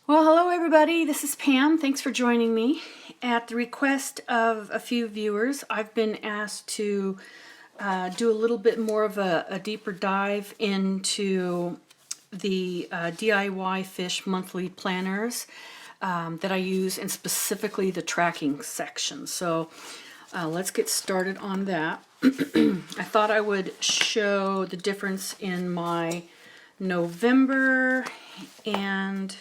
Well, hello everybody. This is Pam. Thanks for joining me. At the request of a few viewers, I've been asked to do a little bit more of a deeper dive into the DIY fish monthly planners that I use, and specifically the tracking section. So let's get started on that. I thought I would show the difference in my November and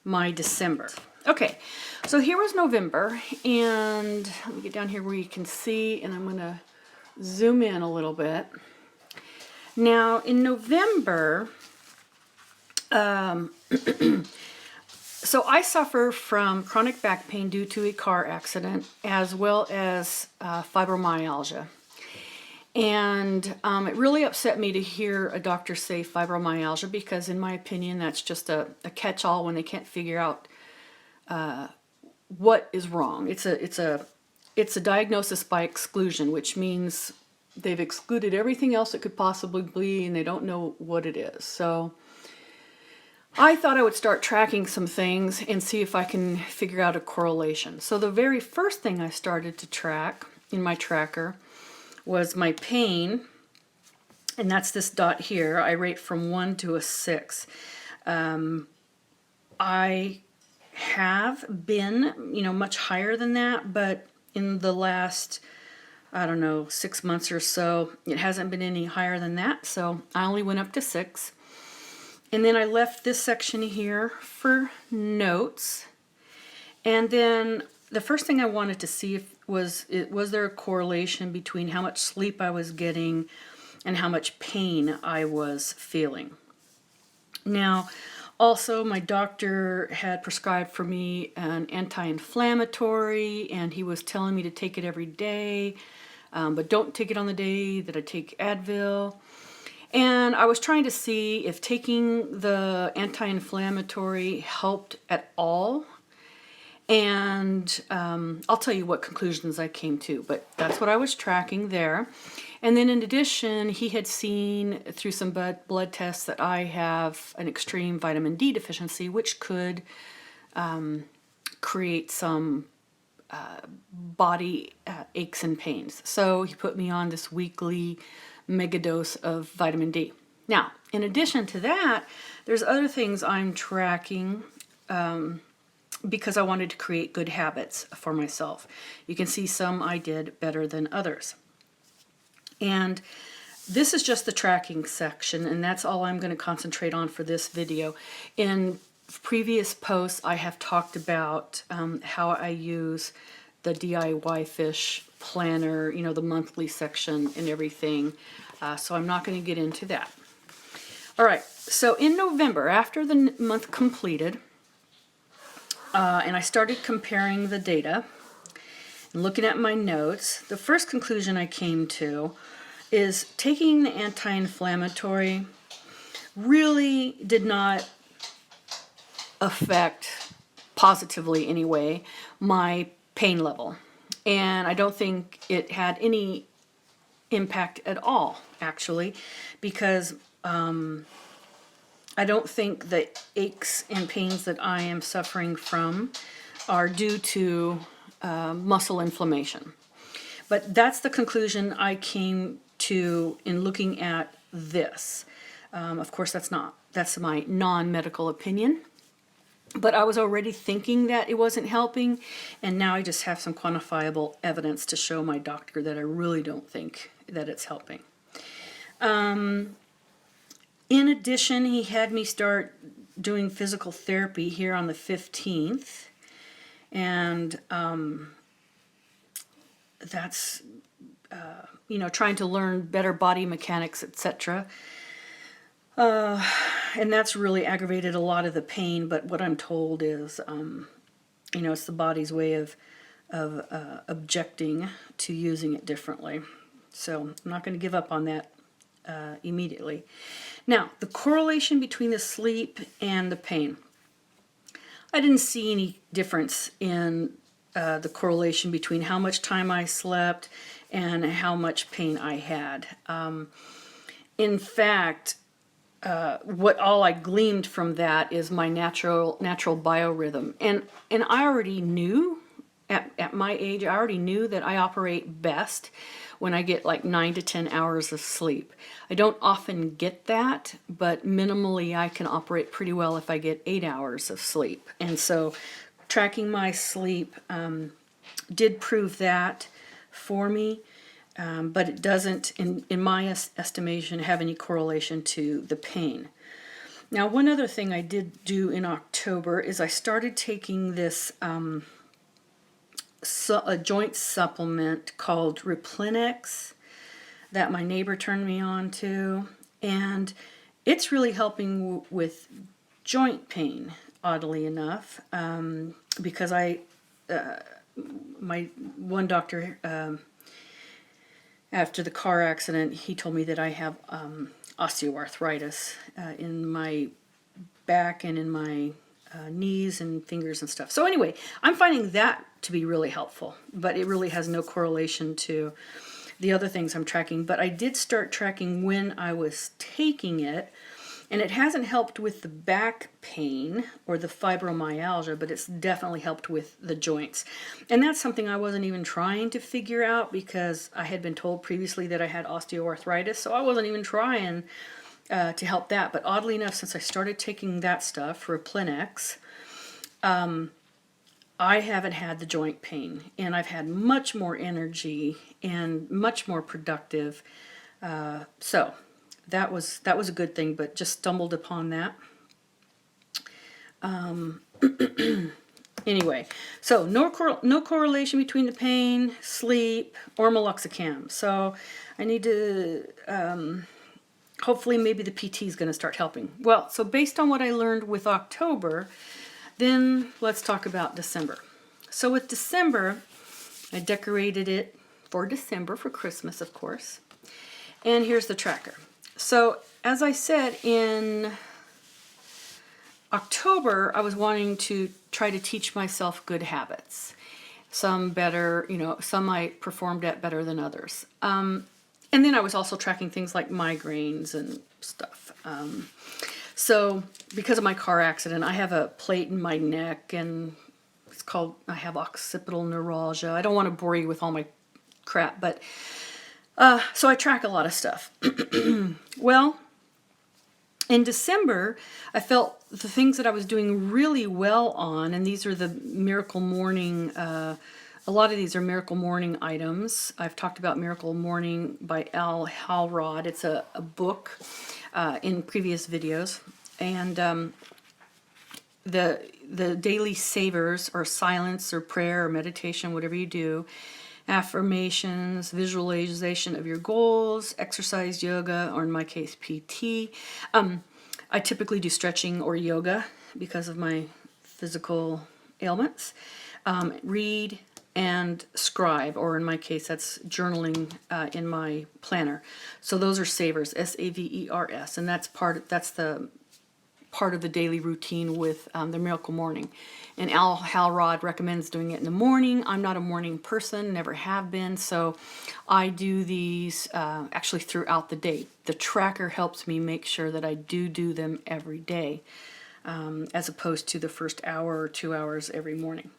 my December. Okay, so here was November, and let me get down here where you can see, and I'm going to zoom in a little bit. Now, in November, so I suffer from chronic back pain due to a car accident, as well as fibromyalgia. And it really upset me to hear a doctor say fibromyalgia, because in my opinion that's just a catch-all when they can't figure out what is wrong. It's a diagnosis by exclusion, which means they've excluded everything else it could possibly be and they don't know what it is. So I thought I would start tracking some things and see if I can figure out a correlation. So the very first thing I started to track in my tracker was my pain, and that's this dot here. I rate from 1 to a 6. I have been, much higher than that, but in the last, I don't know, 6 months or so, it hasn't been any higher than that, so I only went up to 6. And then I left this section here for notes, and then the first thing I wanted to see was there a correlation between how much sleep I was getting and how much pain I was feeling. Now, also my doctor had prescribed for me an anti-inflammatory, and he was telling me to take it every day, but don't take it on the day that I take Advil. And I was trying to see if taking the anti-inflammatory helped at all. And I'll tell you what conclusions I came to, but that's what I was tracking there. And then in addition, he had seen through some blood tests that I have an extreme vitamin D deficiency, which could create some body aches and pains. So he put me on this weekly mega dose of vitamin D. Now, in addition to that, there's other things I'm tracking because I wanted to create good habits for myself. You can see some I did better than others. And this is just the tracking section, and that's all I'm going to concentrate on for this video. In previous posts, I have talked about how I use the DIY fish planner, the monthly section and everything. So I'm not going to get into that. All right, so in November, after the month completed, and I started comparing the data and looking at my notes, the first conclusion I came to is taking the anti-inflammatory really did not affect, positively anyway, my pain level. And I don't think it had any impact at all, actually, because I don't think the aches and pains that I am suffering from are due to muscle inflammation. But that's the conclusion I came to in looking at this. Of course, that's my non-medical opinion. But I was already thinking that it wasn't helping, and now I just have some quantifiable evidence to show my doctor that I really don't think that it's helping. In addition, he had me start doing physical therapy here on the 15th, and that's, trying to learn better body mechanics, etc. And that's really aggravated a lot of the pain, but what I'm told is, it's the body's way of objecting to using it differently. So I'm not going to give up on that immediately. Now, the correlation between the sleep and the pain. I didn't see any difference in the correlation between how much time I slept and how much pain I had. In fact, what all I gleaned from that is my natural biorhythm. And I already knew at my age, I already knew that I operate best when I get like 9 to 10 hours of sleep. I don't often get that, but minimally I can operate pretty well if I get 8 hours of sleep. And so tracking my sleep did prove that for me. But it doesn't, in my estimation, have any correlation to the pain. Now, one other thing I did do in October is I started taking this a joint supplement called Replenex that my neighbor turned me on to, and it's really helping with joint pain, oddly enough, because my one doctor, after the car accident, he told me that I have osteoarthritis in my back and in my knees and fingers and stuff. So anyway, I'm finding that to be really helpful, but it really has no correlation to the other things I'm tracking. But I did start tracking when I was taking it, and it hasn't helped with the back pain or the fibromyalgia, but it's definitely helped with the joints. And that's something I wasn't even trying to figure out because I had been told previously that I had osteoarthritis, so I wasn't even trying to help that. But oddly enough, since I started taking that stuff, Replenex, I haven't had the joint pain, and I've had much more energy and much more productive. So that was a good thing, but just stumbled upon that. Anyway, so no correlation between the pain, sleep, or meloxicam. So I need to, hopefully maybe the PT is going to start helping. Well, so based on what I learned with October, then let's talk about December. So with December, I decorated it for December, for Christmas, of course. And here's the tracker. So as I said, in October, I was wanting to try to teach myself good habits. Some better, some I performed at better than others. And then I was also tracking things like migraines and stuff. So because of my car accident, I have a plate in my neck, and I have occipital neuralgia. I don't want to bore you with all my crap, but so I track a lot of stuff. Well, in December, I felt the things that I was doing really well on, and these are the Miracle Morning, a lot of these are Miracle Morning items. I've talked about Miracle Morning by Al Halrod. It's a book in previous videos. And the daily savers, or silence or prayer or meditation, whatever you do, affirmations, visualization of your goals, exercise, yoga, or in my case, PT. I typically do stretching or yoga because of my physical ailments. Read and scribe, or in my case, that's journaling in my planner. So those are savers, S-A-V-E-R-S, and that's the part of the daily routine with the Miracle Morning. And Al Halrod recommends doing it in the morning. I'm not a morning person, never have been, so I do these actually throughout the day. The tracker helps me make sure that I do them every day, as opposed to the first hour or 2 hours every morning.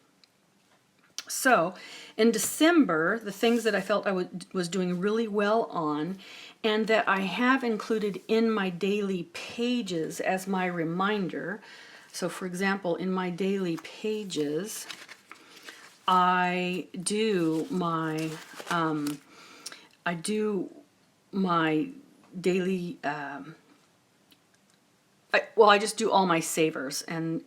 So in December, the things that I felt I was doing really well on, and that I have included in my daily pages as my reminder. So for example, in my daily pages, I do my daily, I just do all my savers, and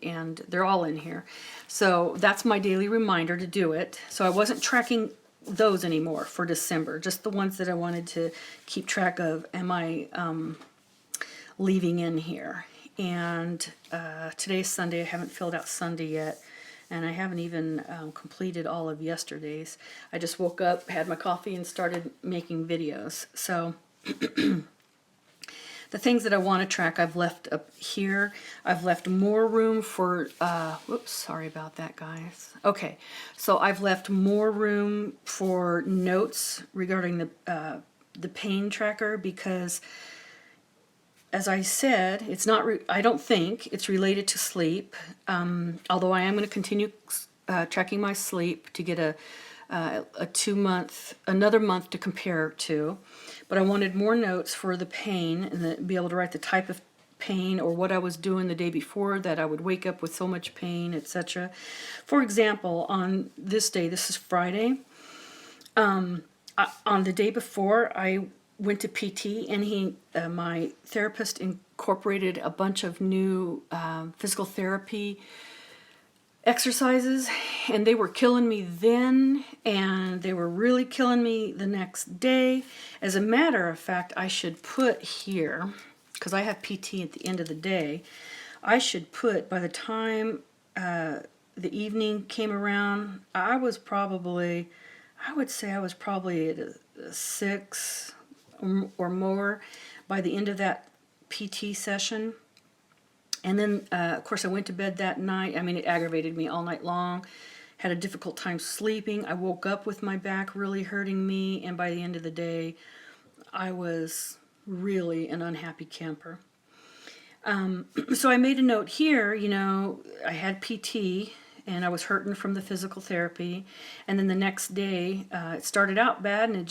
they're all in here. So that's my daily reminder to do it. So I wasn't tracking those anymore for December, just the ones that I wanted to keep track of. Am I leaving in here? And today's Sunday. I haven't filled out Sunday yet, and I haven't even completed all of yesterday's. I just woke up, had my coffee, and started making videos. So the things that I want to track, I've left up here. I've left more room for, whoops, sorry about that, guys. Okay, so I've left more room for notes regarding the pain tracker, because as I said, it's not. I don't think it's related to sleep. Although I am going to continue tracking my sleep to get a 2 month, another month to compare to. But I wanted more notes for the pain and be able to write the type of pain or what I was doing the day before that I would wake up with so much pain, etc. For example, on this day, this is Friday. On the day before, I went to PT, and my therapist incorporated a bunch of new physical therapy exercises, and they were killing me then, and they were really killing me the next day. As a matter of fact, I should put here, because I have PT at the end of the day, I should put, by the time the evening came around, I would say I was probably at a 6 or more by the end of that PT session. And then, of course, I went to bed that night. I mean, it aggravated me all night long. Had a difficult time sleeping. I woke up with my back really hurting me. And by the end of the day, I was really an unhappy camper. So I made a note here, I had PT and I was hurting from the physical therapy. And then the next day, it started out bad and it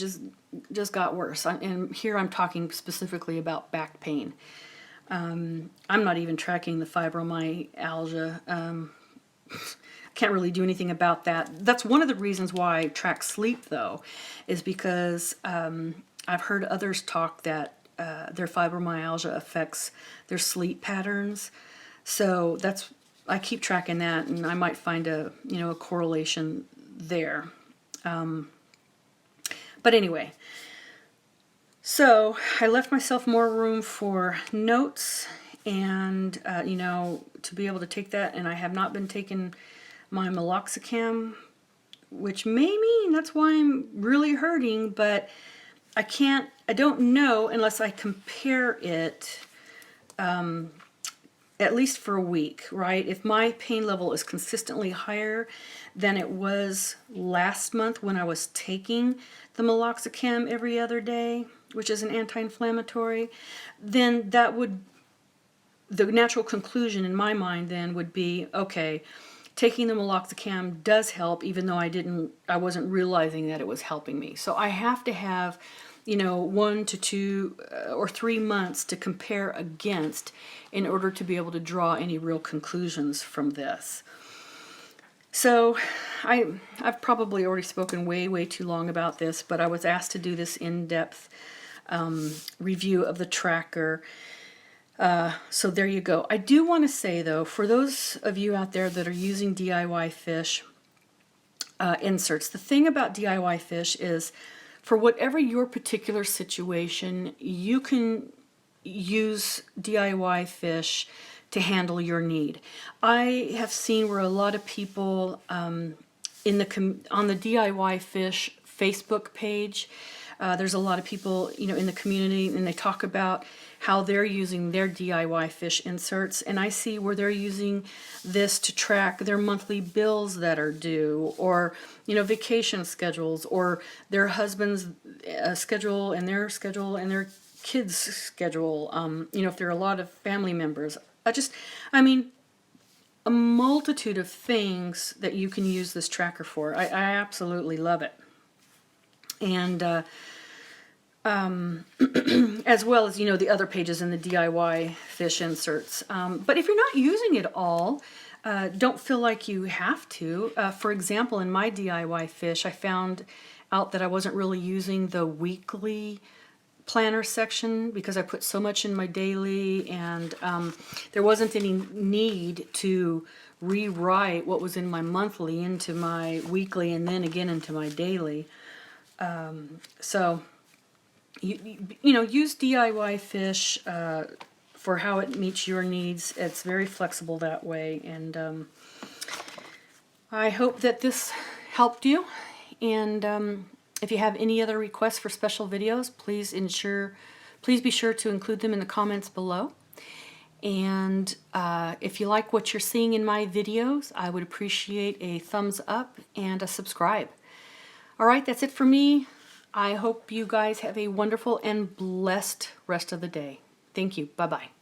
just got worse. And here I'm talking specifically about back pain. I'm not even tracking the fibromyalgia. Can't really do anything about that. That's one of the reasons why I track sleep, though, is because I've heard others talk that their fibromyalgia affects their sleep patterns. So I keep tracking that, and I might find a correlation there. But anyway. So I left myself more room for notes and, to be able to take that. And I have not been taking my meloxicam, which may mean that's why I'm really hurting, but I don't know unless I compare it at least for a week, right? If my pain level is consistently higher than it was last month when I was taking the meloxicam every other day, which is an anti-inflammatory, then the natural conclusion in my mind then would be, okay, taking the meloxicam does help, even though I wasn't realizing that it was helping me. So I have to have 1 to 2 or 3 months to compare against in order to be able to draw any real conclusions from this. So I've probably already spoken way too long about this, but I was asked to do this in-depth review of the tracker. So there you go. I do want to say, though, for those of you out there that are using DIY fish inserts, the thing about DIY fish is, for whatever your particular situation, you can use DIY fish to handle your need. I have seen where a lot of people on the DIY fish Facebook page, there's a lot of people in the community, and they talk about how they're using their DIY fish inserts, and I see where they're using this to track their monthly bills that are due, or vacation schedules, or their husband's schedule and their kids' schedule. If there are a lot of family members, a multitude of things that you can use this tracker for. I absolutely love it. And as well as, the other pages in the DIY fish inserts. But if you're not using it all, don't feel like you have to. For example, in my DIY fish, I found out that I wasn't really using the weekly planner section because I put so much in my daily, and there wasn't any need to rewrite what was in my monthly into my weekly and then again into my daily. So use DIY fish for how it meets your needs. It's very flexible that way, and I hope that this helped you. And if you have any other requests for special videos, please be sure to include them in the comments below. And if you like what you're seeing in my videos, I would appreciate a thumbs up and a subscribe. All right, that's it for me. I hope you guys have a wonderful and blessed rest of the day. Thank you. Bye-bye.